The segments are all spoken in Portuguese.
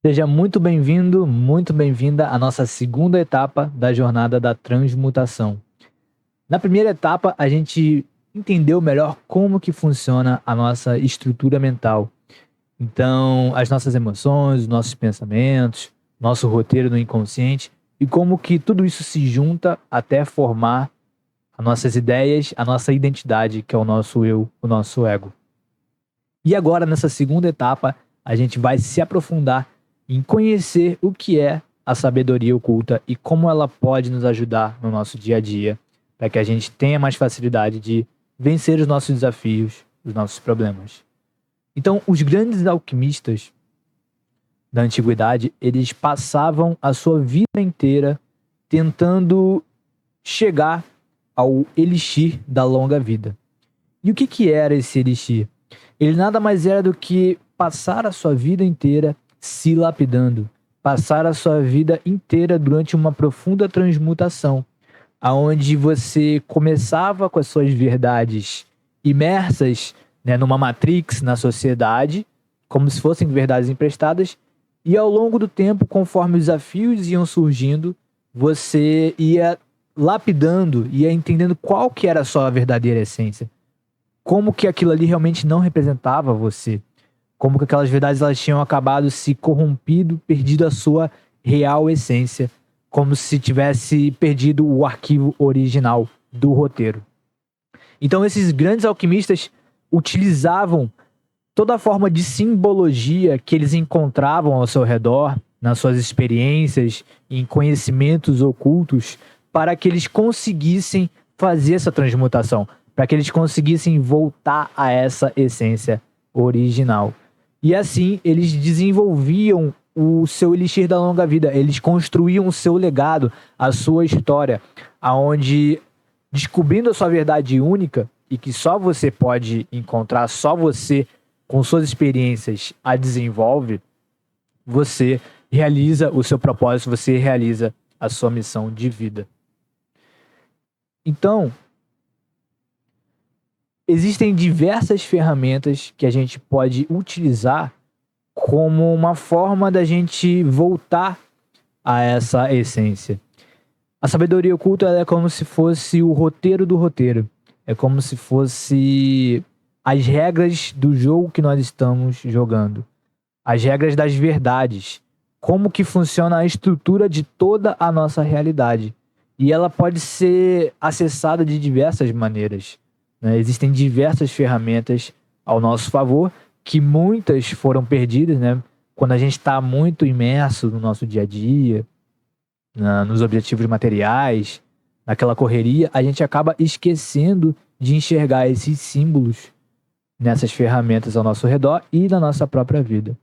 Seja muito bem-vindo, muito bem-vinda à nossa segunda etapa da jornada da transmutação. Na primeira etapa, a gente entendeu melhor como que funciona a nossa estrutura mental. Então, as nossas emoções, os nossos pensamentos, nosso roteiro no inconsciente e como que tudo isso se junta até formar as nossas ideias, a nossa identidade, que é o nosso eu, o nosso ego. E agora, nessa segunda etapa, a gente vai se aprofundar em conhecer o que é a sabedoria oculta e como ela pode nos ajudar no nosso dia a dia, para que a gente tenha mais facilidade de vencer os nossos desafios, os nossos problemas. Então, os grandes alquimistas da antiguidade, eles passavam a sua vida inteira tentando chegar ao elixir da longa vida. E o que era esse elixir? Ele nada mais era do que passar a sua vida inteira se lapidando, passar a sua vida inteira durante uma profunda transmutação, aonde você começava com as suas verdades imersas, né, numa matrix na sociedade, como se fossem verdades emprestadas, e ao longo do tempo, conforme os desafios iam surgindo, você ia lapidando, ia entendendo qual que era a sua verdadeira essência, como que aquilo ali realmente não representava você, como que aquelas verdades elas tinham acabado se corrompido, perdido a sua real essência, como se tivesse perdido o arquivo original do roteiro. Então esses grandes alquimistas utilizavam toda a forma de simbologia que eles encontravam ao seu redor, nas suas experiências, em conhecimentos ocultos, para que eles conseguissem fazer essa transmutação, para que eles conseguissem voltar a essa essência original. E assim, eles desenvolviam o seu elixir da longa vida, eles construíam o seu legado, a sua história, aonde, descobrindo a sua verdade única, e que só você pode encontrar, só você, com suas experiências, a desenvolve, você realiza o seu propósito, você realiza a sua missão de vida. Então, existem diversas ferramentas que a gente pode utilizar como uma forma da gente voltar a essa essência. A sabedoria oculta é como se fosse o roteiro do roteiro. É como se fosse as regras do jogo que nós estamos jogando. As regras das verdades. Como que funciona a estrutura de toda a nossa realidade. E ela pode ser acessada de diversas maneiras. Né? Existem diversas ferramentas ao nosso favor, que muitas foram perdidas, né? Quando a gente está muito imerso no nosso dia a dia, nos objetivos materiais, naquela correria, a gente acaba esquecendo de enxergar esses símbolos nessas ferramentas ao nosso redor e na nossa própria vida.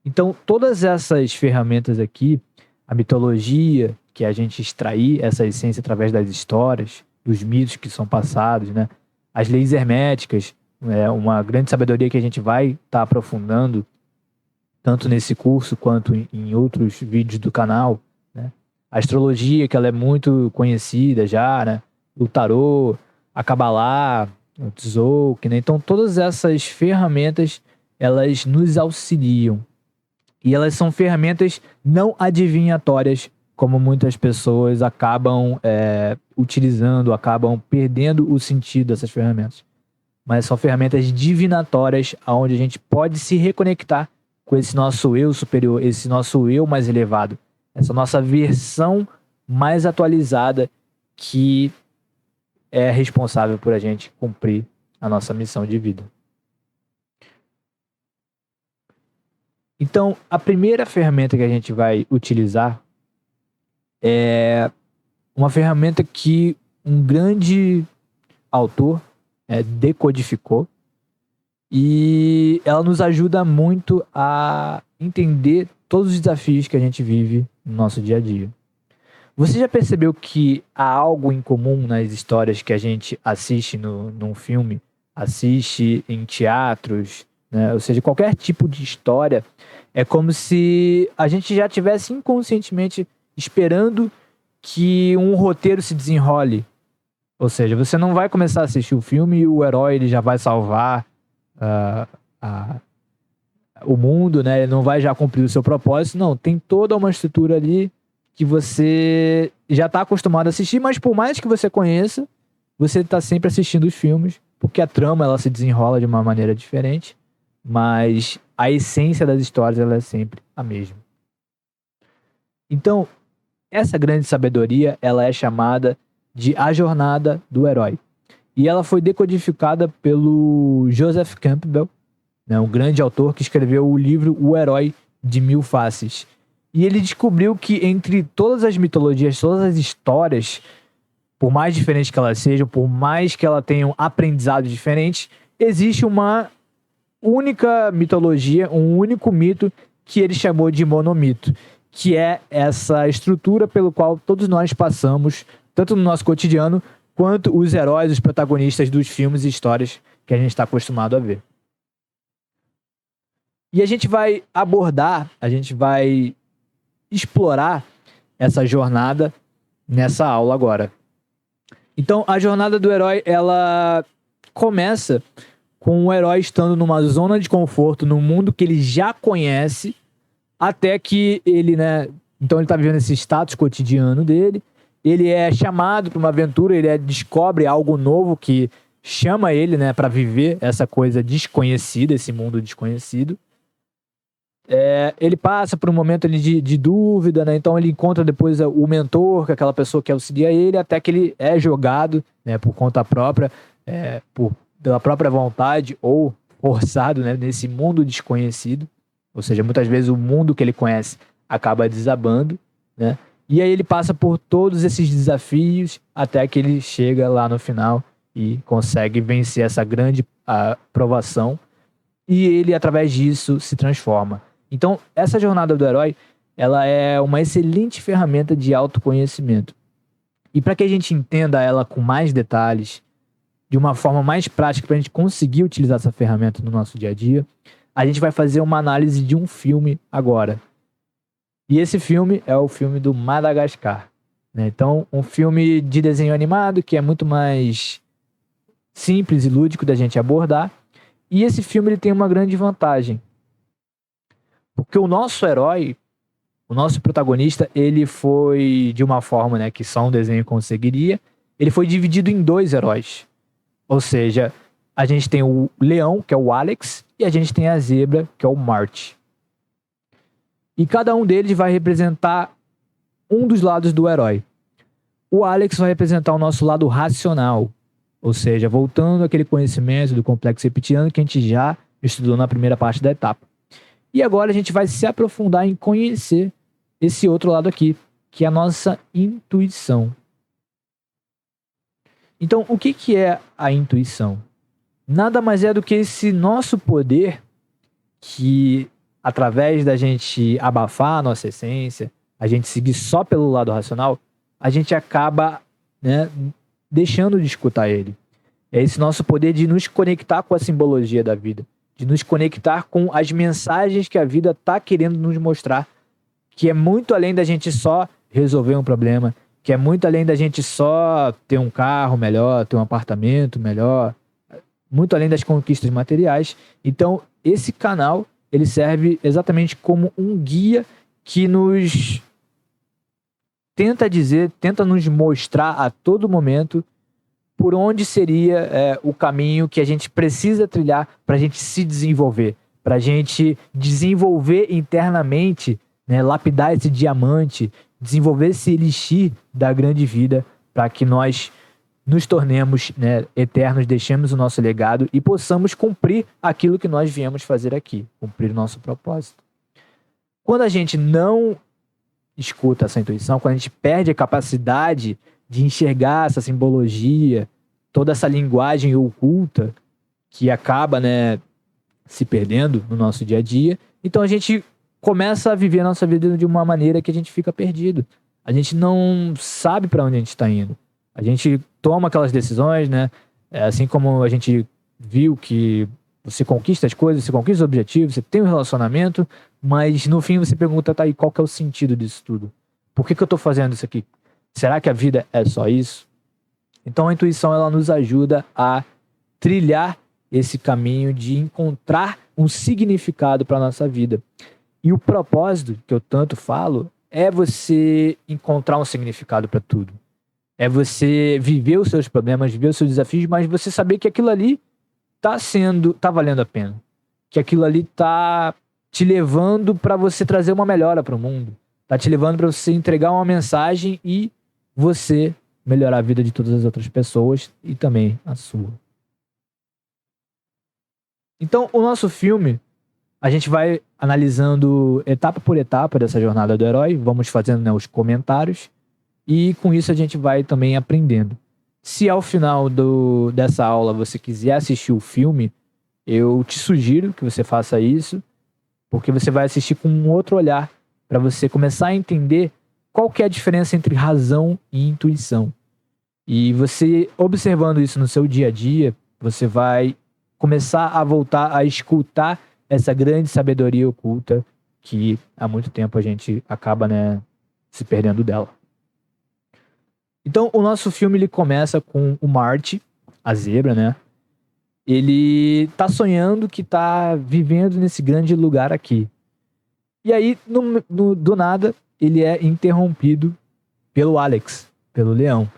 Então, todas essas ferramentas aqui, a mitologia, que é a gente extrair essa essência através das histórias, dos mitos que são passados, né? As leis herméticas, é uma grande sabedoria que a gente vai estar aprofundando, tanto nesse curso quanto em outros vídeos do canal, né? A astrologia, que ela é muito conhecida já, né? O tarô, a Kabbalah, o Tzolk'in, né? Então todas essas ferramentas, elas nos auxiliam. E elas são ferramentas não adivinhatórias, como muitas pessoas acabam utilizando, acabam perdendo o sentido dessas ferramentas. Mas são ferramentas divinatórias, onde a gente pode se reconectar com esse nosso eu superior, esse nosso eu mais elevado, essa nossa versão mais atualizada que é responsável por a gente cumprir a nossa missão de vida. Então, a primeira ferramenta que a gente vai utilizar é uma ferramenta que um grande autor decodificou, e ela nos ajuda muito a entender todos os desafios que a gente vive no nosso dia a dia. Você já percebeu que há algo em comum nas histórias que a gente assiste num filme, assiste em teatros, né? Ou seja, qualquer tipo de história, é como se a gente já estivesse inconscientemente esperando que um roteiro se desenrole. Ou seja, você não vai começar a assistir o filme e o herói ele já vai salvar o mundo, né? Ele não vai já cumprir o seu propósito. Não, tem toda uma estrutura ali que você já tá acostumado a assistir, mas por mais que você conheça, você tá sempre assistindo os filmes, porque a trama ela se desenrola de uma maneira diferente, mas a essência das histórias ela é sempre a mesma. Então, essa grande sabedoria, ela é chamada de A Jornada do Herói. E ela foi decodificada pelo Joseph Campbell, né, um grande autor que escreveu o livro O Herói de Mil Faces. E ele descobriu que entre todas as mitologias, todas as histórias, por mais diferentes que elas sejam, por mais que elas tenham aprendizados diferentes, existe uma única mitologia, um único mito que ele chamou de monomito, que é essa estrutura pelo qual todos nós passamos, tanto no nosso cotidiano, quanto os heróis, os protagonistas dos filmes e histórias que a gente está acostumado a ver. E a gente vai abordar, a gente vai explorar essa jornada nessa aula agora. Então, a jornada do herói, ela começa com o herói estando numa zona de conforto, num mundo que ele já conhece, até que ele, né... Então ele tá vivendo esse status cotidiano dele, ele é chamado para uma aventura, ele descobre algo novo que chama ele, né, para viver essa coisa desconhecida, esse mundo desconhecido. Ele passa por um momento ali de dúvida, né? Então ele encontra depois o mentor, que é aquela pessoa que auxilia ele, até que ele é jogado, né, por conta própria, pela própria vontade ou forçado, né, nesse mundo desconhecido. Ou seja, muitas vezes o mundo que ele conhece acaba desabando, né? E aí ele passa por todos esses desafios até que ele chega lá no final e consegue vencer essa grande provação. E ele, através disso, se transforma. Então, essa jornada do herói, ela é uma excelente ferramenta de autoconhecimento. E para que a gente entenda ela com mais detalhes, de uma forma mais prática, para a gente conseguir utilizar essa ferramenta no nosso dia a dia, a gente vai fazer uma análise de um filme agora. E esse filme é o filme do Madagascar, né? Então, um filme de desenho animado que é muito mais simples e lúdico da gente abordar. E esse filme ele tem uma grande vantagem. Porque o nosso herói, o nosso protagonista, ele foi de uma forma, né, que só um desenho conseguiria. Ele foi dividido em dois heróis. Ou seja, a gente tem o leão, que é o Alex, e a gente tem a zebra, que é o Marty. E cada um deles vai representar um dos lados do herói. O Alex vai representar o nosso lado racional. Ou seja, voltando àquele conhecimento do complexo reptiliano que a gente já estudou na primeira parte da etapa. E agora a gente vai se aprofundar em conhecer esse outro lado aqui, que é a nossa intuição. Então, o que é a intuição? Nada mais é do que esse nosso poder que, através da gente abafar a nossa essência, a gente seguir só pelo lado racional, a gente acaba, né, deixando de escutar ele. É esse nosso poder de nos conectar com a simbologia da vida, de nos conectar com as mensagens que a vida está querendo nos mostrar, que é muito além da gente só resolver um problema, que é muito além da gente só ter um carro melhor, ter um apartamento melhor, muito além das conquistas materiais. Então, esse canal, ele serve exatamente como um guia que nos tenta nos mostrar a todo momento por onde seria o caminho que a gente precisa trilhar para a gente se desenvolver, para a gente desenvolver internamente, né, lapidar esse diamante, desenvolver esse elixir da grande vida, para que nós nos tornemos, né, eternos, deixemos o nosso legado e possamos cumprir aquilo que nós viemos fazer aqui, cumprir o nosso propósito. Quando a gente não escuta essa intuição, quando a gente perde a capacidade de enxergar essa simbologia, toda essa linguagem oculta que acaba, né, se perdendo no nosso dia a dia, então a gente começa a viver a nossa vida de uma maneira que a gente fica perdido. A gente não sabe para onde a gente está indo. A gente toma aquelas decisões, né? Assim como a gente viu que você conquista as coisas, você conquista os objetivos, você tem um relacionamento, mas no fim você pergunta, tá aí, qual que é o sentido disso tudo? Por que eu tô fazendo isso aqui? Será que a vida é só isso? Então a intuição, ela nos ajuda a trilhar esse caminho de encontrar um significado para nossa vida. E o propósito, que eu tanto falo, é você encontrar um significado para tudo. É você viver os seus problemas, viver os seus desafios, mas você saber que aquilo ali tá valendo a pena. Que aquilo ali tá te levando para você trazer uma melhora para o mundo. Tá te levando para você entregar uma mensagem e você melhorar a vida de todas as outras pessoas e também a sua. Então, o nosso filme, a gente vai analisando etapa por etapa dessa jornada do herói, vamos fazendo, né, os comentários, e com isso a gente vai também aprendendo. Se ao final dessa aula você quiser assistir o filme, eu te sugiro que você faça isso, porque você vai assistir com um outro olhar, para você começar a entender qual que é a diferença entre razão e intuição. E você, observando isso no seu dia a dia, você vai começar a voltar a escutar essa grande sabedoria oculta que há muito tempo a gente acaba, né, se perdendo dela. Então, o nosso filme ele começa com o Marty, a zebra, né? Ele tá sonhando que tá vivendo nesse grande lugar aqui. E aí, do nada, ele é interrompido pelo Alex, pelo leão.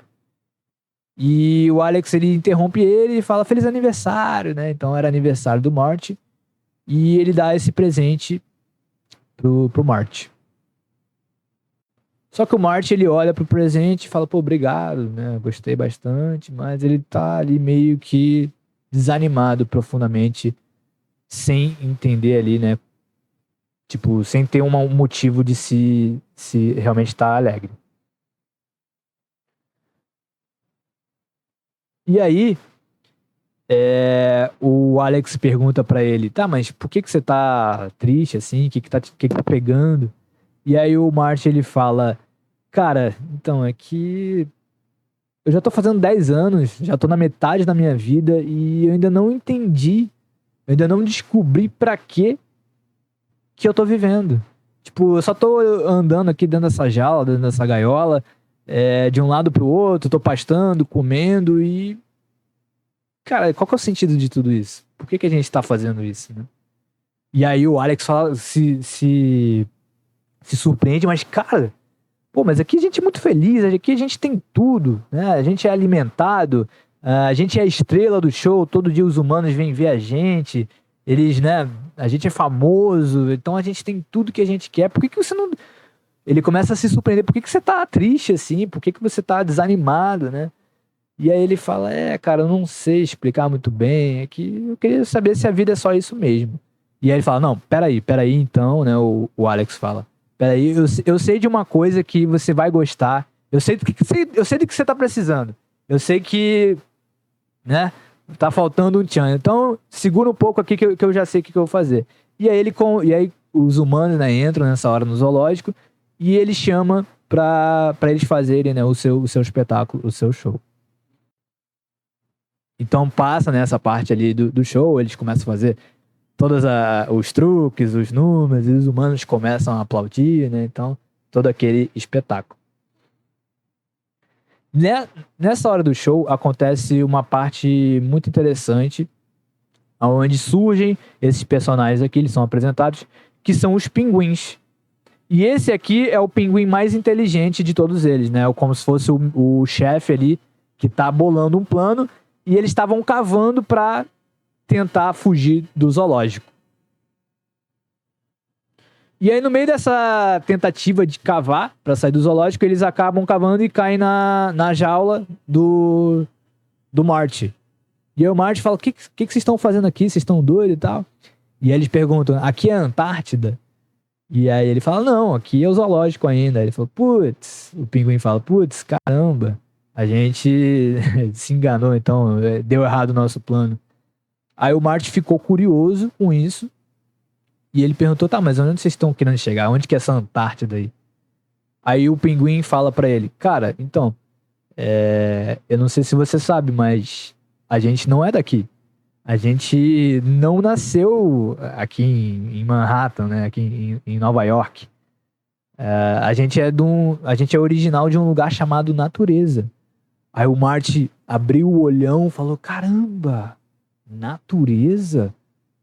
E o Alex, ele interrompe ele e fala feliz aniversário, né? Então era aniversário do Marty. E ele dá esse presente pro Marty. Só que o Marty, ele olha pro presente e fala, pô, obrigado, né? Gostei bastante. Mas ele tá ali meio que desanimado profundamente, sem entender ali, né? Tipo, sem ter um motivo de se realmente estar alegre. E aí, o Alex pergunta pra ele, tá, mas por que você tá triste assim? O que tá pegando? E aí o Marty, ele fala, cara, então, é que eu já tô fazendo 10 anos, já tô na metade da minha vida e eu ainda não entendi, eu ainda não descobri pra que eu tô vivendo. Tipo, eu só tô andando aqui dentro dessa jaula, dentro dessa gaiola, de um lado pro outro, tô pastando, comendo e... Cara, qual que é o sentido de tudo isso? Por que a gente tá fazendo isso, né? E aí o Alex fala, se surpreende, mas cara, pô, mas aqui a gente é muito feliz, aqui a gente tem tudo, né? A gente é alimentado, a gente é a estrela do show, todo dia os humanos vêm ver a gente, eles, né? A gente é famoso, então a gente tem tudo que a gente quer. Por que você não... Ele começa a se surpreender, por que você tá triste assim? Por que você tá desanimado, né? E aí ele fala, cara, eu não sei explicar muito bem, é que eu queria saber se a vida é só isso mesmo. E aí ele fala, não, peraí então, né, o Alex fala, peraí, eu sei de uma coisa que você vai gostar, eu sei do que você tá precisando, eu sei que, né, tá faltando um tchan, então segura um pouco aqui que eu já sei o que eu vou fazer. E aí os humanos, né, entram nessa hora no zoológico e ele chama pra eles fazerem, né, o seu espetáculo, o seu show. Então passa nessa parte ali do show, eles começam a fazer todos os truques, os números, e os humanos começam a aplaudir, né? Então, todo aquele espetáculo. Nessa hora do show, acontece uma parte muito interessante, onde surgem esses personagens aqui, eles são apresentados, que são os pinguins. E esse aqui é o pinguim mais inteligente de todos eles, né? Como se fosse o chefe ali, que tá bolando um plano, e eles estavam cavando para tentar fugir do zoológico. E aí, no meio dessa tentativa de cavar para sair do zoológico, eles acabam cavando e caem na jaula do Marty. E aí o Marty fala, o que vocês estão fazendo aqui? Vocês estão doidos e tal? E aí eles perguntam, aqui é a Antártida? E aí ele fala, não, aqui é o zoológico ainda. Aí ele fala, putz, o pinguim fala, putz, caramba. A gente se enganou, então deu errado o nosso plano. Aí o Marty ficou curioso com isso. E ele perguntou, tá, mas onde vocês estão querendo chegar? Onde que é essa Antártida aí? Aí o pinguim fala pra ele, cara, então, eu não sei se você sabe, mas a gente não é daqui. A gente não nasceu aqui em Manhattan, né? Aqui em Nova York. A gente é original de um lugar chamado natureza. Aí o Marty abriu o olhão e falou, caramba, Natureza?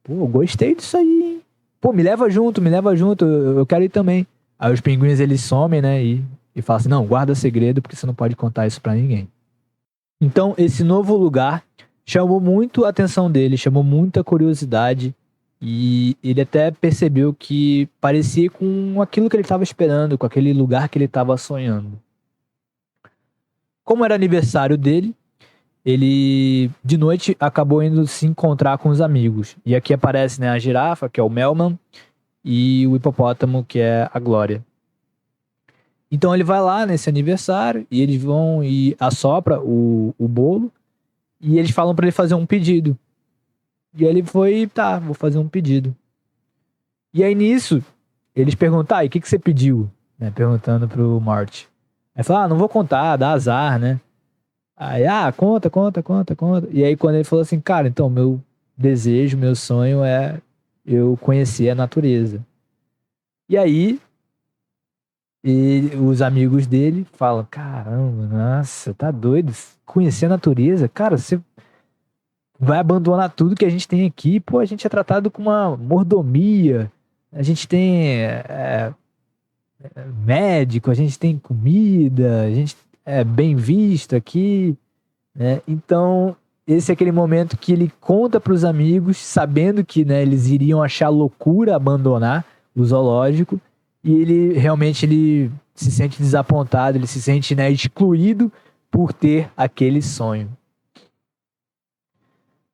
Pô, eu gostei disso aí, hein? Pô, me leva junto, eu quero ir também. Aí os pinguins, eles somem, né, e falam assim, não, guarda segredo, porque você não pode contar isso pra ninguém. Então, esse novo lugar chamou muito a atenção dele, chamou muita curiosidade, e ele até percebeu que parecia com aquilo que ele estava esperando, com aquele lugar que ele estava sonhando. Como era aniversário dele, ele de noite acabou indo se encontrar com os amigos. E aqui aparece, né, a girafa, que é o Melman, e o hipopótamo, que é a Glória. Então ele vai lá nesse aniversário e eles vão e assopra o bolo e eles falam pra ele fazer um pedido. E aí ele foi, tá, vou fazer um pedido. E aí nisso, eles perguntam, e o que você pediu? Né, perguntando pro Marty. Aí fala, não vou contar, dá azar, né? Aí, conta. E aí quando ele falou assim, cara, então, meu desejo, meu sonho é eu conhecer a natureza. E aí, os amigos dele falam, caramba, nossa, tá doido? Conhecer a natureza? Cara, você vai abandonar tudo que a gente tem aqui. Pô, a gente é tratado com uma mordomia. A gente tem médico, a gente tem comida, a gente é bem visto aqui, né? Então, esse é aquele momento que ele conta para os amigos, sabendo que, né, eles iriam achar loucura abandonar o zoológico, e ele se sente desapontado, ele se sente, né, excluído por ter aquele sonho.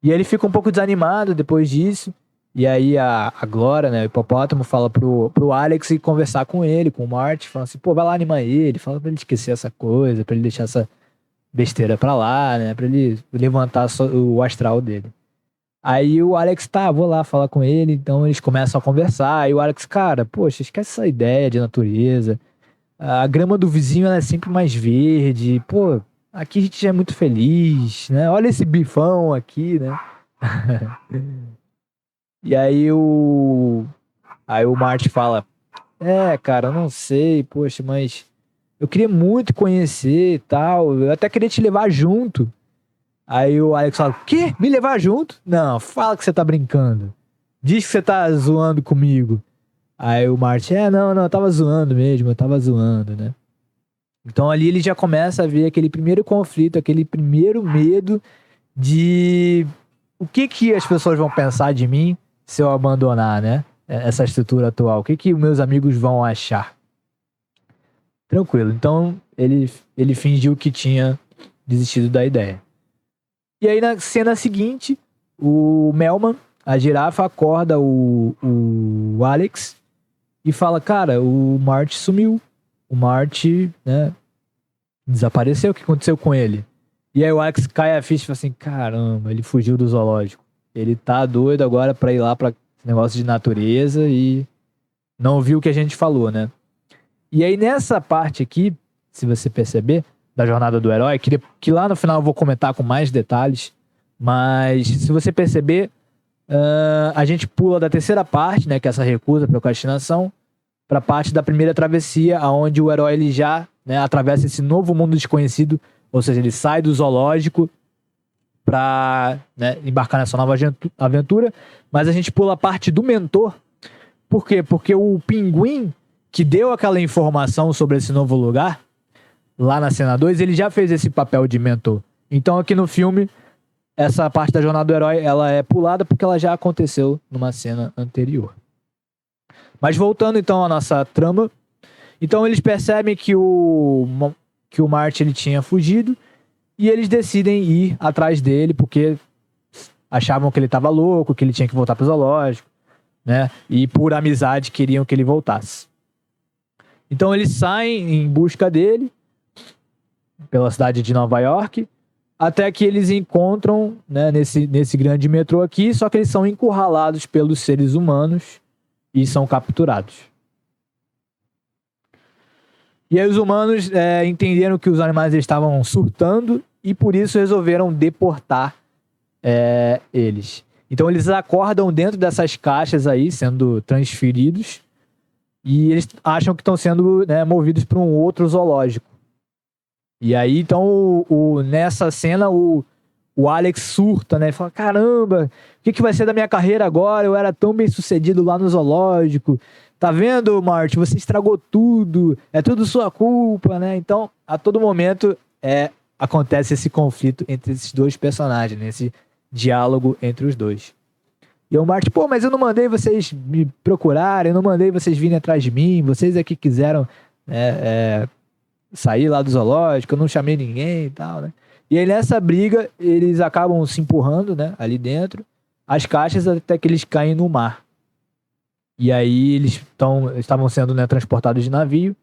E ele fica um pouco desanimado depois disso. E aí a Glória, né, o hipopótamo, fala pro Alex ir conversar com ele, com o Marty, fala assim, pô, vai lá animar ele, fala pra ele esquecer essa coisa, pra ele deixar essa besteira pra lá, né, pra ele levantar o astral dele. Aí o Alex, tá, vou lá falar com ele, então eles começam a conversar, e o Alex, cara, poxa, esquece essa ideia de natureza, a grama do vizinho ela é sempre mais verde, pô, aqui a gente já é muito feliz, né, olha esse bifão aqui, né. E aí o Marty fala, cara, eu não sei, poxa, mas eu queria muito conhecer e tal, eu até queria te levar junto. Aí o Alex fala, quê? Me levar junto? Não, fala que você tá brincando. Diz que você tá zoando comigo. Aí o Marty, não, eu tava zoando mesmo, eu tava zoando, né? Então ali ele já começa a ver aquele primeiro conflito, aquele primeiro medo de o que as pessoas vão pensar de mim se eu abandonar, né? Essa estrutura atual. O que meus amigos vão achar? Tranquilo. Então ele fingiu que tinha desistido da ideia. E aí na cena seguinte, o Melman, a girafa, acorda o Alex e fala, cara, o Marty sumiu. O Marty, né, desapareceu. O que aconteceu com ele? E aí o Alex cai a ficha e fala assim, caramba, ele fugiu do zoológico. Ele tá doido agora pra ir lá pra negócio de natureza e não ouviu o que a gente falou, né? E aí nessa parte aqui, se você perceber, da jornada do herói, que lá no final eu vou comentar com mais detalhes, mas se você perceber, a gente pula da terceira parte, né, que é essa recusa, procrastinação, pra parte da primeira travessia, onde o herói ele já, né, atravessa esse novo mundo desconhecido, ou seja, ele sai do zoológico pra, né, embarcar nessa nova aventura, mas a gente pula a parte do mentor. Por quê? Porque o pinguim que deu aquela informação sobre esse novo lugar, lá na cena 2, ele já fez esse papel de mentor. Então aqui no filme, essa parte da jornada do herói, ela é pulada porque ela já aconteceu numa cena anterior. Mas voltando então à nossa trama, então eles percebem que o Marty ele tinha fugido e eles decidem ir atrás dele porque achavam que ele estava louco, que ele tinha que voltar pro zoológico, né? E por amizade queriam que ele voltasse. Então eles saem em busca dele pela cidade de Nova York, até que eles encontram, né, nesse grande metrô aqui, só que eles são encurralados pelos seres humanos e são capturados. E aí os humanos entenderam que os animais estavam surtando e por isso resolveram deportar eles. Então eles acordam dentro dessas caixas aí, sendo transferidos, e eles acham que estão sendo, né, movidos para um outro zoológico. E aí, então, nessa cena, o o Alex surta, né? Fala, caramba, o que vai ser da minha carreira agora? Eu era tão bem sucedido lá no zoológico. Tá vendo, Marty? Você estragou tudo. É tudo sua culpa, né? Então, a todo momento, acontece esse conflito entre esses dois personagens, né? Esse diálogo entre os dois. E o Marty, pô, mas eu não mandei vocês me procurarem, eu não mandei vocês virem atrás de mim, vocês é que quiseram sair lá do zoológico, eu não chamei ninguém e tal, né? E aí nessa briga, eles acabam se empurrando, né, ali dentro, as caixas até que eles caem no mar. E aí eles estavam sendo, né, transportados de navio,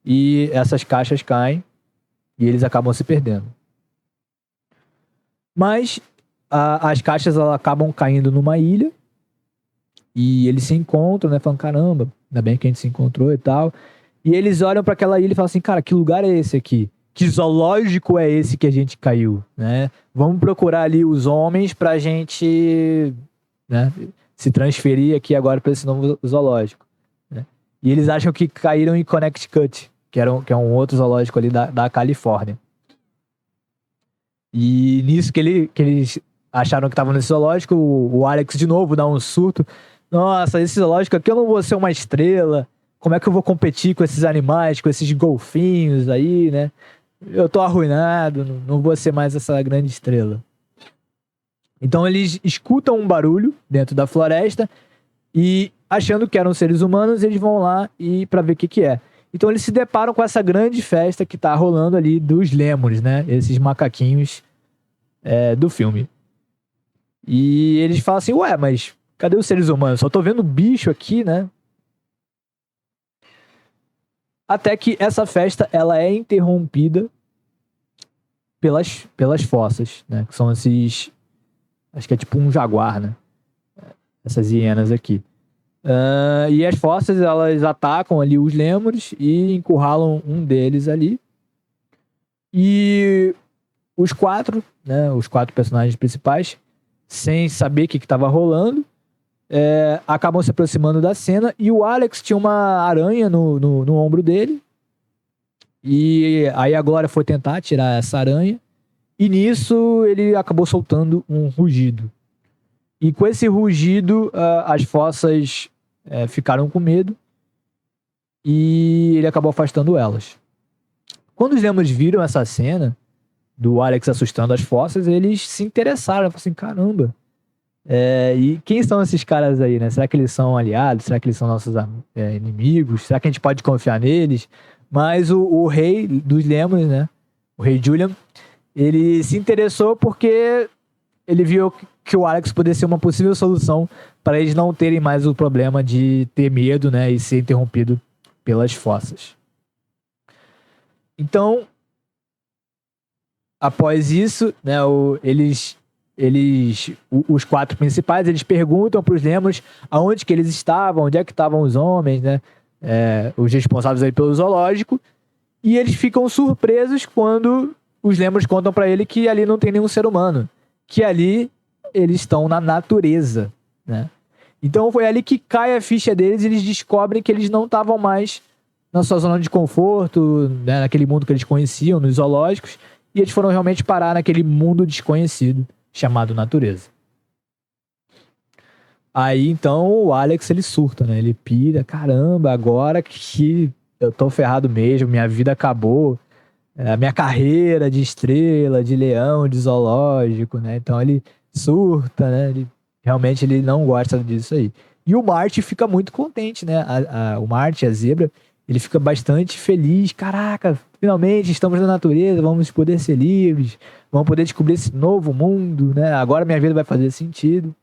e essas caixas caem, e eles acabam se perdendo. Mas as caixas elas acabam caindo numa ilha, e eles se encontram, né, falando, caramba, ainda bem que a gente se encontrou e tal. E eles olham para aquela ilha e falam assim, cara, que lugar é esse aqui? Que zoológico é esse que a gente caiu, né? Vamos procurar ali os homens pra gente, né, se transferir aqui agora para esse novo zoológico, né? E eles acham que caíram em Connecticut, que é um outro zoológico ali da Califórnia. E nisso que eles acharam que estavam nesse zoológico, o Alex de novo dá um surto. Nossa, esse zoológico aqui eu não vou ser uma estrela. Como é que eu vou competir com esses animais, com esses golfinhos aí, né? Eu tô arruinado, não vou ser mais essa grande estrela. Então eles escutam um barulho dentro da floresta e, achando que eram seres humanos, eles vão lá para ver o que é. Então eles se deparam com essa grande festa que tá rolando ali dos lêmures, né? Esses macaquinhos do filme. E eles falam assim, ué, mas cadê os seres humanos? Só tô vendo bicho aqui, né? Até que essa festa ela é interrompida pelas fossas, né? Que são esses... Acho que é tipo um jaguar, né? Essas hienas aqui. E as fossas, elas atacam ali os lêmures e encurralam um deles ali. E os quatro, né? Os quatro personagens principais, sem saber o que estava rolando, acabam se aproximando da cena. E o Alex tinha uma aranha no ombro dele. E aí a Glória foi tentar tirar essa aranha. E nisso ele acabou soltando um rugido. E com esse rugido, as fossas ficaram com medo. E ele acabou afastando elas. Quando os lêmures viram essa cena do Alex assustando as fossas, eles se interessaram. Falaram assim, caramba. E quem são esses caras aí, né? Será que eles são aliados? Será que eles são nossos inimigos? Será que a gente pode confiar neles? Mas o rei dos lêmures, né? O rei Julian, ele se interessou porque ele viu que o Alex poderia ser uma possível solução para eles não terem mais o problema de ter medo, né? E ser interrompido pelas fossas. Então, após isso, né? Os quatro principais, eles perguntam para os lêmures aonde que eles estavam, onde é que estavam os homens, né? Os responsáveis aí pelo zoológico. E eles ficam surpresos quando os lêmures contam para ele que ali não tem nenhum ser humano. Que ali eles estão na natureza, né? Então foi ali que cai a ficha deles e eles descobrem que eles não estavam mais na sua zona de conforto, né? Naquele mundo que eles conheciam, nos zoológicos. E eles foram realmente parar naquele mundo desconhecido chamado natureza. Aí então o Alex ele surta, né? Ele pira, caramba, agora que eu tô ferrado mesmo, minha vida acabou, a minha carreira de estrela, de leão, de zoológico, né? Então ele surta, né? Realmente ele não gosta disso aí. E o Marty fica muito contente, né? O Marty, a zebra, ele fica bastante feliz. Caraca, finalmente estamos na natureza, vamos poder ser livres, vamos poder descobrir esse novo mundo, né? Agora minha vida vai fazer sentido.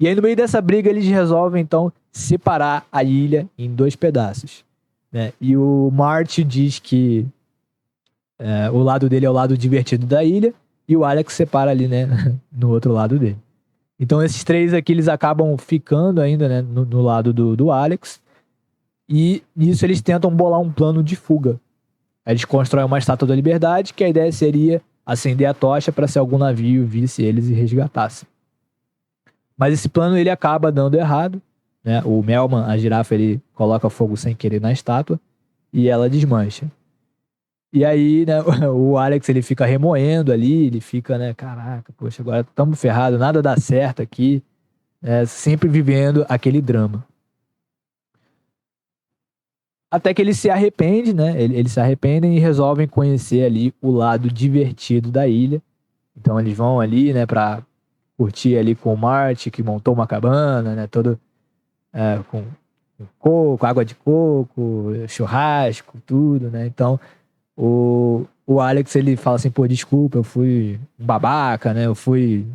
E aí no meio dessa briga eles resolvem então separar a ilha em 2 pedaços, né? E o Marty diz que o lado dele é o lado divertido da ilha e o Alex separa ali, né, no outro lado dele. Então esses 3 aqui eles acabam ficando ainda, né, no lado do Alex. E nisso eles tentam bolar um plano de fuga. Eles constroem uma estátua da liberdade, que a ideia seria acender a tocha para se algum navio visse eles e resgatasse. Mas esse plano ele acaba dando errado, né? O Melman, a girafa, ele coloca fogo sem querer na estátua e ela desmancha. E aí, né, o Alex, ele fica remoendo ali, ele fica, né, caraca, poxa, agora estamos ferrados, nada dá certo aqui, sempre vivendo aquele drama. Até que ele se arrepende, né, eles se arrependem e resolvem conhecer ali o lado divertido da ilha. Então eles vão ali, né, pra curtir ali com o Marty, que montou uma cabana, né, todo com coco, água de coco, churrasco, tudo, né, então o Alex, ele fala assim, pô, desculpa, eu fui um babaca, né? Eu fui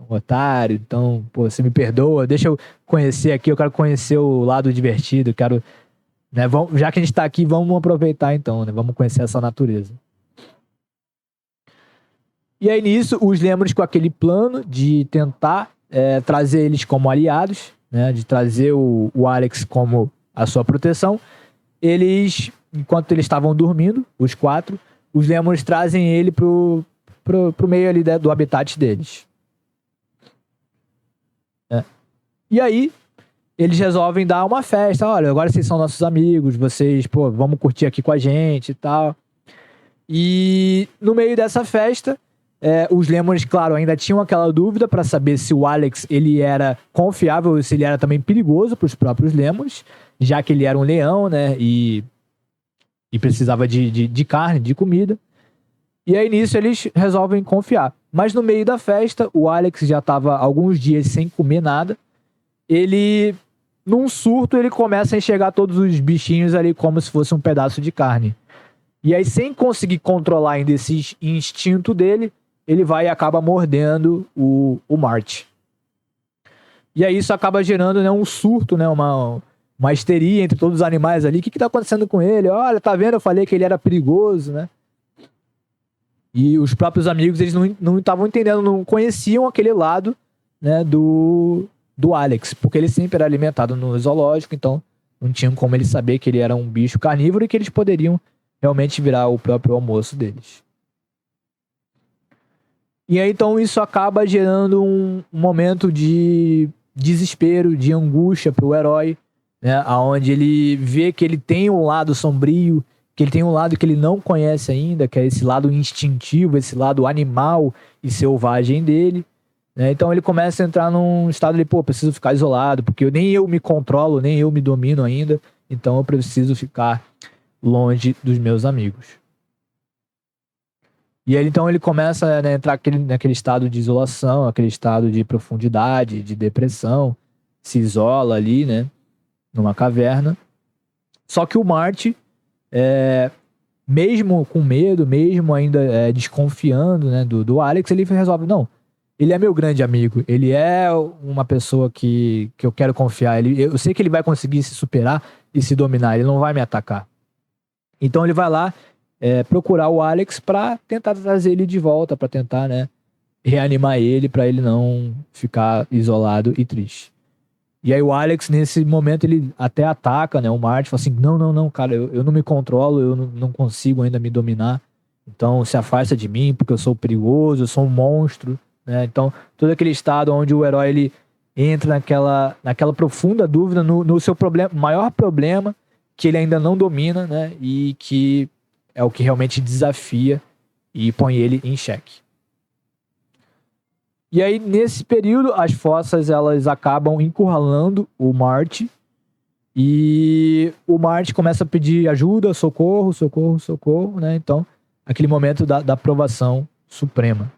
um otário, então, pô, você me perdoa, deixa eu conhecer aqui, eu quero conhecer o lado divertido, eu quero, né? Já que a gente tá aqui, vamos aproveitar então, né? Vamos conhecer essa natureza. E aí nisso, os Lemures com aquele plano de tentar trazer eles como aliados, né? De trazer o Alex como a sua proteção, eles, enquanto eles estavam dormindo, os 4, os Lemures trazem ele pro meio ali do habitat deles. E aí, eles resolvem dar uma festa. Olha, agora vocês são nossos amigos, vocês, pô, vamos curtir aqui com a gente e tal. E no meio dessa festa, os Lemures, claro, ainda tinham aquela dúvida para saber se o Alex ele era confiável, se ele era também perigoso para os próprios Lemures, já que ele era um leão, né? E precisava de carne, de comida. E aí nisso eles resolvem confiar. Mas no meio da festa, o Alex já estava alguns dias sem comer nada. Ele, num surto, ele começa a enxergar todos os bichinhos ali como se fosse um pedaço de carne. E aí, sem conseguir controlar ainda esse instinto dele, ele vai e acaba mordendo o Marty. E aí isso acaba gerando, né, um surto, né, uma histeria entre todos os animais ali. O que tá acontecendo com ele? Olha, tá vendo? Eu falei que ele era perigoso, né? E os próprios amigos, eles não estavam entendendo, não conheciam aquele lado, né, do Alex, porque ele sempre era alimentado no zoológico, então não tinham como ele saber que ele era um bicho carnívoro e que eles poderiam realmente virar o próprio almoço deles. E aí, então, isso acaba gerando um momento de desespero, de angústia pro herói, né? Onde ele vê que ele tem um lado sombrio, que ele tem um lado que ele não conhece ainda, que é esse lado instintivo, esse lado animal e selvagem dele, né? Então ele começa a entrar num estado de, pô, preciso ficar isolado, porque nem eu me controlo, nem eu me domino ainda, então eu preciso ficar longe dos meus amigos. E aí, então ele começa, né, a entrar naquele estado de isolação, aquele estado de profundidade, de depressão, se isola ali, né, numa caverna. Só que o Marty, mesmo com medo, mesmo ainda desconfiando, né, do Alex, ele resolve, não, ele é meu grande amigo, ele é uma pessoa que eu quero confiar, eu sei que ele vai conseguir se superar e se dominar, ele não vai me atacar. Então ele vai lá procurar o Alex para tentar trazer ele de volta, para tentar, né, reanimar ele, para ele não ficar isolado e triste. E aí o Alex, nesse momento, ele até ataca, né, o Marty, fala assim, não, cara, eu não me controlo, eu não consigo ainda me dominar, então se afasta de mim, porque eu sou perigoso, eu sou um monstro, né, então todo aquele estado onde o herói, ele entra naquela profunda dúvida, no seu maior problema, que ele ainda não domina, né, e que é o que realmente desafia e põe ele em xeque. E aí, nesse período, as forças, elas acabam encurralando o Marty. E o Marty começa a pedir ajuda, socorro, né? Então, aquele momento da provação suprema.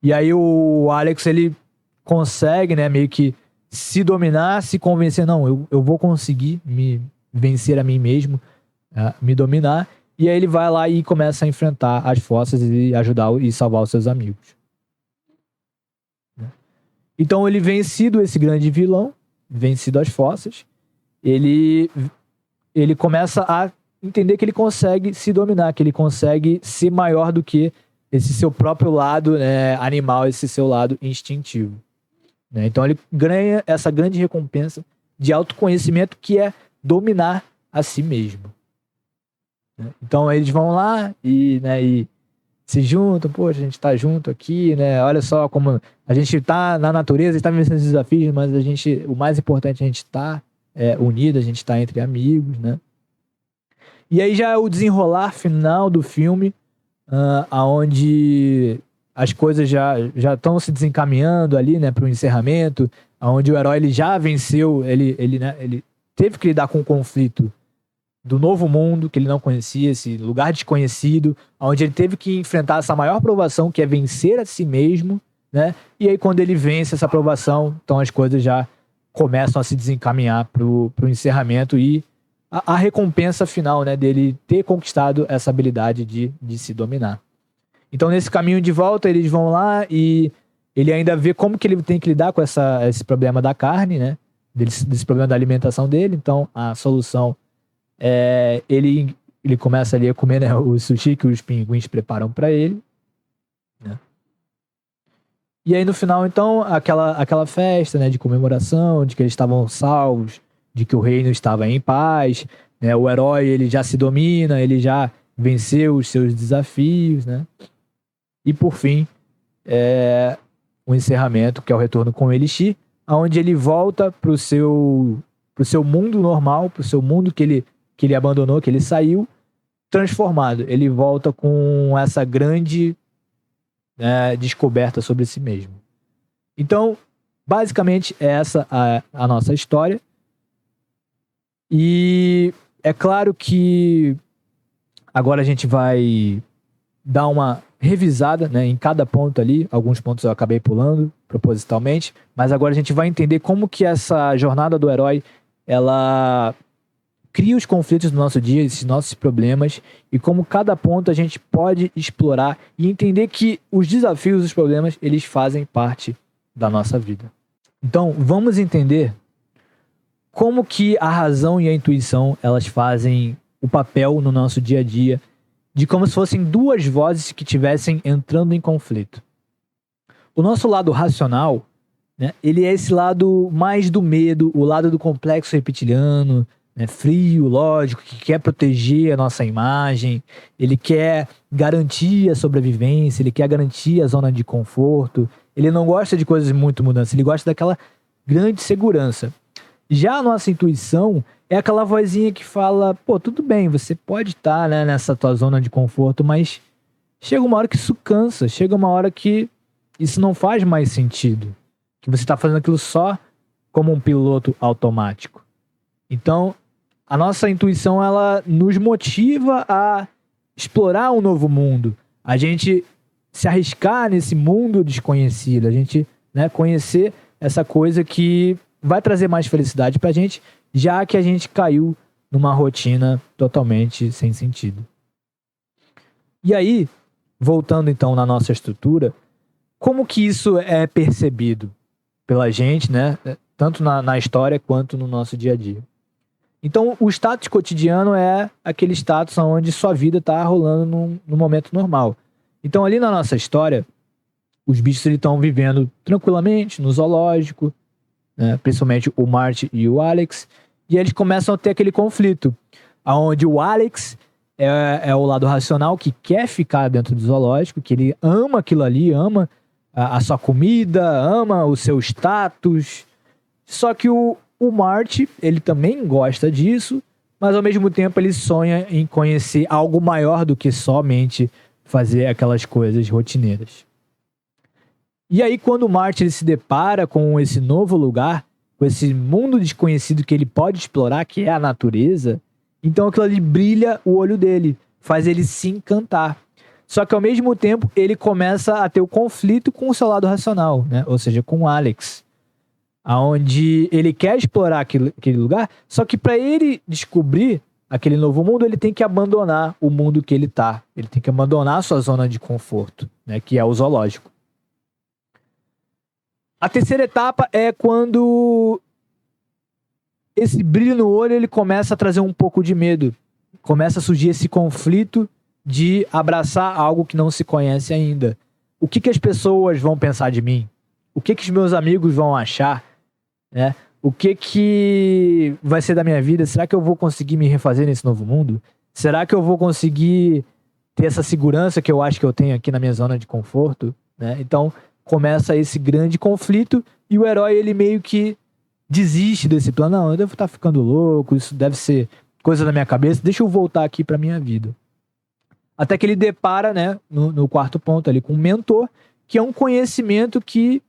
E aí o Alex, ele consegue, né, meio que se dominar, se convencer, não, eu vou conseguir me vencer a mim mesmo, me dominar, e aí ele vai lá e começa a enfrentar as forças e ajudar e salvar os seus amigos. Então ele, vencido esse grande vilão, vencido as forças, ele começa a entender que ele consegue se dominar, que ele consegue ser maior do que esse seu próprio lado, né, animal, esse seu lado instintivo, né? Então ele ganha essa grande recompensa de autoconhecimento, que é dominar a si mesmo. Então eles vão lá e se juntam, poxa, a gente tá junto aqui, né? Olha só como a gente tá na natureza, está vencendo esses desafios, mas o mais importante, a gente tá unido, a gente tá entre amigos, né? E aí já é o desenrolar final do filme, aonde as coisas já estão se desencaminhando ali, né, para o encerramento, aonde o herói ele já venceu, ele teve que lidar com o conflito do novo mundo que ele não conhecia, esse lugar desconhecido, onde ele teve que enfrentar essa maior provação, que é vencer a si mesmo, né? E aí quando ele vence essa provação, então as coisas já começam a se desencaminhar pro encerramento e a recompensa final, né, dele ter conquistado essa habilidade de se dominar. Então nesse caminho de volta eles vão lá e ele ainda vê como que ele tem que lidar com esse problema da carne, né? Desse problema da alimentação dele. Então a solução ele começa ali a comer, né, o sushi que os pinguins preparam para ele, né? E aí no final, então, aquela festa, né, de comemoração, de que eles estavam salvos, de que o reino estava em paz, né? O herói, ele já se domina, ele já venceu os seus desafios, né? E por fim, o encerramento, que é o retorno com o Elixir, onde ele volta pro seu mundo normal, pro seu mundo que ele abandonou, que ele saiu, transformado. Ele volta com essa grande descoberta sobre si mesmo. Então, basicamente, é essa a nossa história. E é claro que agora a gente vai dar uma revisada, né, em cada ponto ali. Alguns pontos eu acabei pulando propositalmente, mas agora a gente vai entender como que essa jornada do herói, ela cria os conflitos do nosso dia, esses nossos problemas, e como cada ponto a gente pode explorar e entender que os desafios, os problemas, eles fazem parte da nossa vida. Então, vamos entender como que a razão e a intuição, elas fazem o papel no nosso dia a dia, de como se fossem duas vozes que estivessem entrando em conflito. O nosso lado racional, né, ele é esse lado mais do medo, o lado do complexo reptiliano, né, frio, lógico, que quer proteger a nossa imagem, ele quer garantir a sobrevivência, ele quer garantir a zona de conforto, ele não gosta de coisas muito mudanças, ele gosta daquela grande segurança. Já a nossa intuição é aquela vozinha que fala, pô, tudo bem, você pode estar, né, nessa tua zona de conforto, mas chega uma hora que isso cansa, chega uma hora que isso não faz mais sentido, que você está fazendo aquilo só como um piloto automático. Então, a nossa intuição, ela nos motiva a explorar um novo mundo, a gente se arriscar nesse mundo desconhecido, a gente, né, conhecer essa coisa que vai trazer mais felicidade pra gente, já que a gente caiu numa rotina totalmente sem sentido. E aí, voltando então na nossa estrutura, como que isso é percebido pela gente, né? Tanto na história quanto no nosso dia a dia. Então, o status cotidiano é aquele status onde sua vida está rolando num momento normal. Então, ali na nossa história, os bichos estão vivendo tranquilamente no zoológico, né? Principalmente o Marty e o Alex, e eles começam a ter aquele conflito, onde o Alex é o lado racional que quer ficar dentro do zoológico, que ele ama aquilo ali, ama a sua comida, ama o seu status. Só que o Marty, ele também gosta disso, mas ao mesmo tempo ele sonha em conhecer algo maior do que somente fazer aquelas coisas rotineiras. E aí quando o Marty ele se depara com esse novo lugar, com esse mundo desconhecido que ele pode explorar, que é a natureza, então aquilo ali brilha o olho dele, faz ele se encantar. Só que ao mesmo tempo ele começa a ter o conflito com o seu lado racional, né? Ou seja, com o Alex, onde ele quer explorar aquele lugar, só que para ele descobrir aquele novo mundo, ele tem que abandonar o mundo que ele tá. Ele tem que abandonar a sua zona de conforto, né? Que é o zoológico. A terceira etapa é quando esse brilho no olho ele começa a trazer um pouco de medo. Começa a surgir esse conflito de abraçar algo que não se conhece ainda. O que as pessoas vão pensar de mim? O que os meus amigos vão achar? Né? O que vai ser da minha vida? Será que eu vou conseguir me refazer nesse novo mundo? Será que eu vou conseguir ter essa segurança que eu acho que eu tenho aqui na minha zona de conforto? Né? Então, começa esse grande conflito e o herói, ele meio que desiste desse plano. Não, eu devo estar ficando louco, isso deve ser coisa na minha cabeça, deixa eu voltar aqui pra minha vida. Até que ele depara, né, no quarto ponto ali, com um mentor, que é um conhecimento que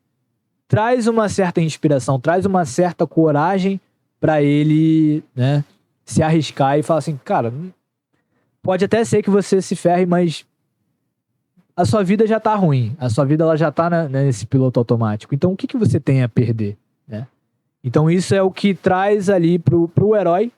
traz uma certa inspiração, traz uma certa coragem pra ele, né, se arriscar e falar assim, cara, pode até ser que você se ferre, mas a sua vida já tá ruim, a sua vida ela já tá nesse piloto automático, então o que você tem a perder, né? Então isso é o que traz ali pro herói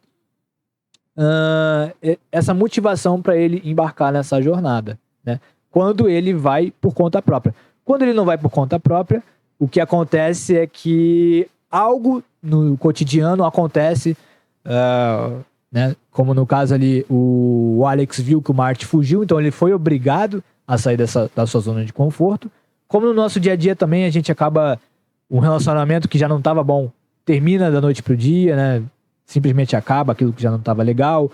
essa motivação para ele embarcar nessa jornada, né? Quando ele vai por conta própria. Quando ele não vai por conta própria, o que acontece é que algo no cotidiano acontece, né? Como no caso ali, o Alex viu que o Marty fugiu, então ele foi obrigado a sair da sua zona de conforto. Como no nosso dia a dia também, a gente acaba um relacionamento que já não estava bom, termina da noite pro dia, né? Simplesmente acaba aquilo que já não estava legal.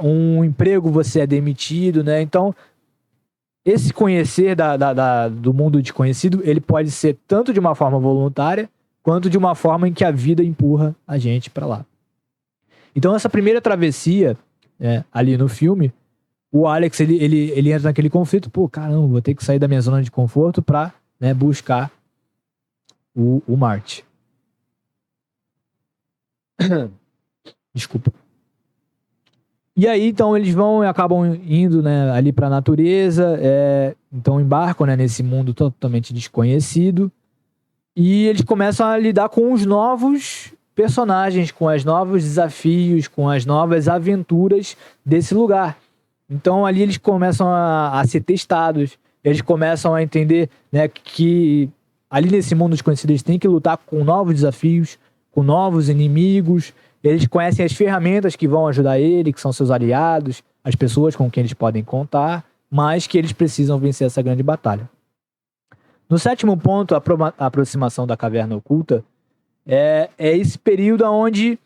Um emprego, você é demitido, né? Então, esse conhecer do mundo desconhecido, ele pode ser tanto de uma forma voluntária, quanto de uma forma em que a vida empurra a gente para lá. Então, essa primeira travessia, ali no filme, o Alex, ele entra naquele conflito, pô, caramba, vou ter que sair da minha zona de conforto pra, né, buscar o Marty. Desculpa. E aí, então, eles vão e acabam indo, né, ali pra natureza, então embarcam, né, nesse mundo totalmente desconhecido, e eles começam a lidar com os novos personagens, com os novos desafios, com as novas aventuras desse lugar. Então, ali eles começam a ser testados, eles começam a entender, né, que ali nesse mundo desconhecido eles têm que lutar com novos desafios, com novos inimigos. Eles conhecem as ferramentas que vão ajudar ele, que são seus aliados, as pessoas com quem eles podem contar, mas que eles precisam vencer essa grande batalha. No sétimo ponto, a aproximação da caverna oculta é esse período onde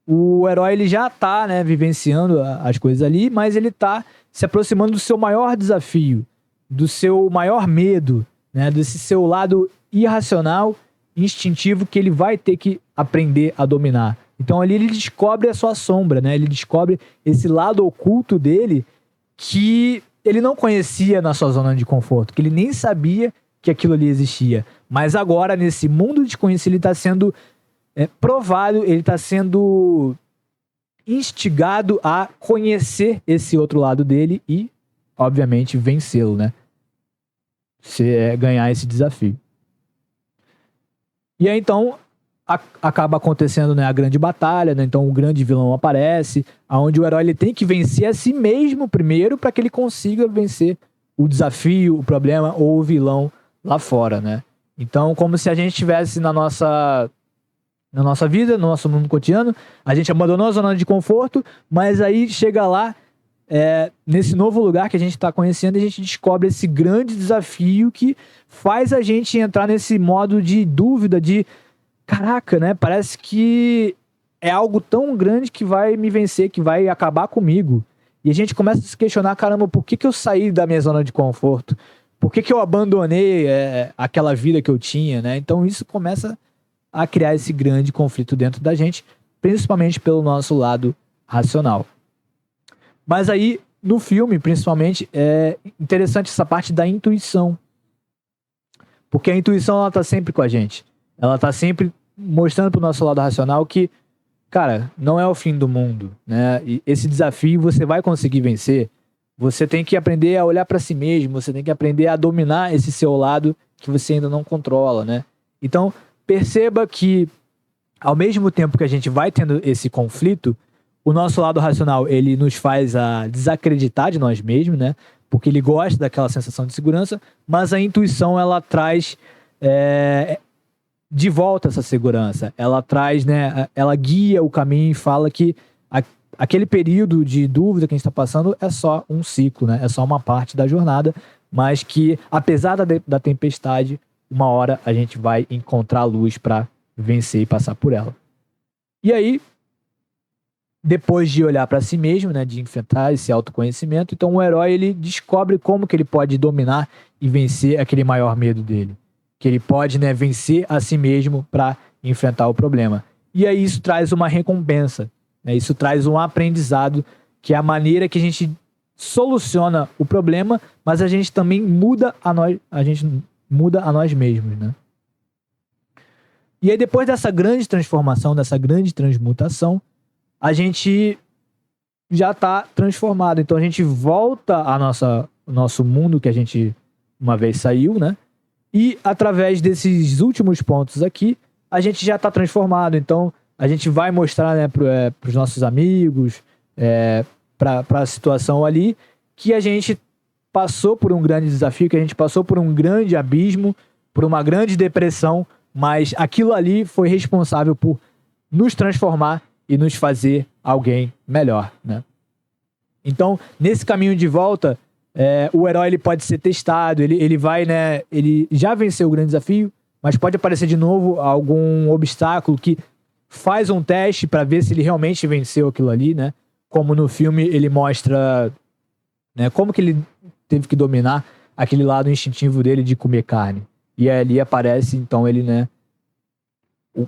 o herói ele já está, né, vivenciando as coisas ali, mas ele está se aproximando do seu maior desafio, do seu maior medo, né, desse seu lado irracional, instintivo que ele vai ter que aprender a dominar. Então ali ele descobre a sua sombra, né? Ele descobre esse lado oculto dele que ele não conhecia na sua zona de conforto, que ele nem sabia que aquilo ali existia. Mas agora, nesse mundo desconhecido, ele está sendo provado, ele está sendo instigado a conhecer esse outro lado dele e, obviamente, vencê-lo, né? Ganhar esse desafio. E aí, então, acaba acontecendo, né, a grande batalha, né? Então o grande vilão aparece, onde o herói ele tem que vencer a si mesmo primeiro para que ele consiga vencer o desafio, o problema ou o vilão lá fora, né? Então, como se a gente estivesse na nossa vida, no nosso mundo cotidiano, a gente abandonou a zona de conforto, mas aí chega lá, nesse novo lugar que a gente está conhecendo, e a gente descobre esse grande desafio que faz a gente entrar nesse modo de dúvida, de caraca, né? Parece que é algo tão grande que vai me vencer, que vai acabar comigo. E a gente começa a se questionar, caramba, por que eu saí da minha zona de conforto? Por que eu abandonei aquela vida que eu tinha, né? Então isso começa a criar esse grande conflito dentro da gente, principalmente pelo nosso lado racional. Mas aí, no filme, principalmente, é interessante essa parte da intuição. Porque a intuição, ela tá sempre com a gente. Ela tá sempre mostrando pro nosso lado racional que, cara, não é o fim do mundo, né? E esse desafio você vai conseguir vencer. Você tem que aprender a olhar para si mesmo, você tem que aprender a dominar esse seu lado que você ainda não controla, né? Então, perceba que, ao mesmo tempo que a gente vai tendo esse conflito, o nosso lado racional, ele nos faz a desacreditar de nós mesmos, né? Porque ele gosta daquela sensação de segurança, mas a intuição, ela traz de volta essa segurança. Ela traz, né? Ela guia o caminho e fala que aquele período de dúvida que a gente está passando é só um ciclo, né? É só uma parte da jornada, mas que, apesar da tempestade, uma hora a gente vai encontrar a luz para vencer e passar por ela. E aí, depois de olhar para si mesmo, né, de enfrentar esse autoconhecimento, então o herói ele descobre como que ele pode dominar e vencer aquele maior medo dele. Que ele pode, né, vencer a si mesmo para enfrentar o problema. E aí isso traz uma recompensa, né? Isso traz um aprendizado, que é a maneira que a gente soluciona o problema, mas a gente também muda a gente muda a nós mesmos, né? E aí, depois dessa grande transformação, dessa grande transmutação, a gente já está transformado. Então a gente volta ao nosso mundo que a gente uma vez saiu, né? E através desses últimos pontos aqui, a gente já está transformado. Então a gente vai mostrar, né, para os nossos amigos, para a situação ali, que a gente passou por um grande desafio, que a gente passou por um grande abismo, por uma grande depressão, mas aquilo ali foi responsável por nos transformar e nos fazer alguém melhor, né? Então, nesse caminho de volta, o herói ele pode ser testado, ele vai, né? Ele já venceu o grande desafio, mas pode aparecer de novo algum obstáculo que faz um teste para ver se ele realmente venceu aquilo ali, né? Como no filme ele mostra, né, como que ele teve que dominar aquele lado instintivo dele de comer carne. E ali aparece, então, ele, né,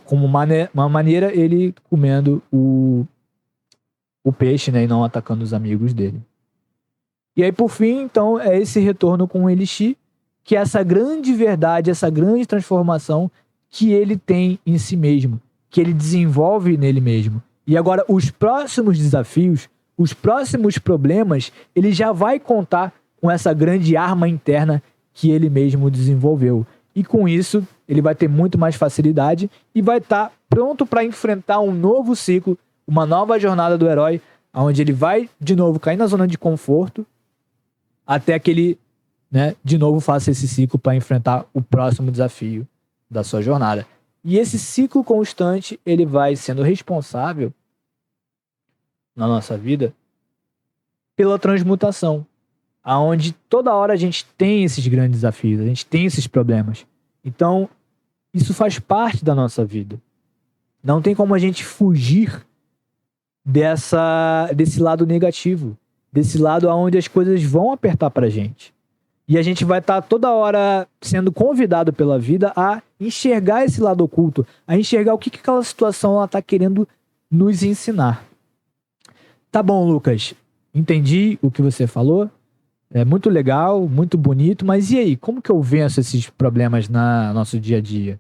como uma maneira, ele comendo o peixe, né, e não atacando os amigos dele. E aí, por fim, então, é esse retorno com o Elixir, que é essa grande verdade, essa grande transformação que ele tem em si mesmo, que ele desenvolve nele mesmo. E agora, os próximos desafios, os próximos problemas, ele já vai contar com essa grande arma interna que ele mesmo desenvolveu. E com isso, ele vai ter muito mais facilidade e vai estar pronto para enfrentar um novo ciclo, uma nova jornada do herói, onde ele vai, de novo, cair na zona de conforto, até que ele, né, de novo faça esse ciclo para enfrentar o próximo desafio da sua jornada. E esse ciclo constante, ele vai sendo responsável na nossa vida pela transmutação, aonde toda hora a gente tem esses grandes desafios, a gente tem esses problemas. Então, isso faz parte da nossa vida. Não tem como a gente fugir desse lado negativo, desse lado onde as coisas vão apertar pra gente. E a gente vai estar toda hora sendo convidado pela vida a enxergar esse lado oculto, a enxergar o que aquela situação está querendo nos ensinar. Tá bom, Lucas, entendi o que você falou, é muito legal, muito bonito, mas e aí, como que eu venço esses problemas no nosso dia a dia?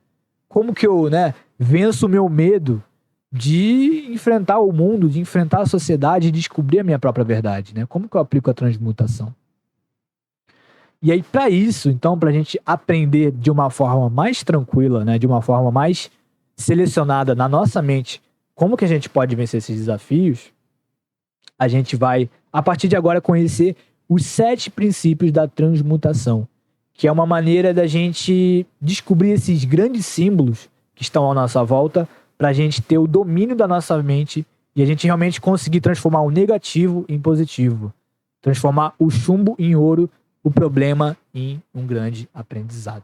Como que eu, né, venço o meu medo de enfrentar o mundo, de enfrentar a sociedade e descobrir a minha própria verdade, né? Como que eu aplico a transmutação? E aí, para isso, então, para a gente aprender de uma forma mais tranquila, né, de uma forma mais selecionada na nossa mente, como que a gente pode vencer esses desafios, a gente vai, a partir de agora, conhecer os 7 princípios da transmutação, que é uma maneira da gente descobrir esses grandes símbolos que estão à nossa volta, para a gente ter o domínio da nossa mente e a gente realmente conseguir transformar o negativo em positivo, transformar o chumbo em ouro, o problema em um grande aprendizado.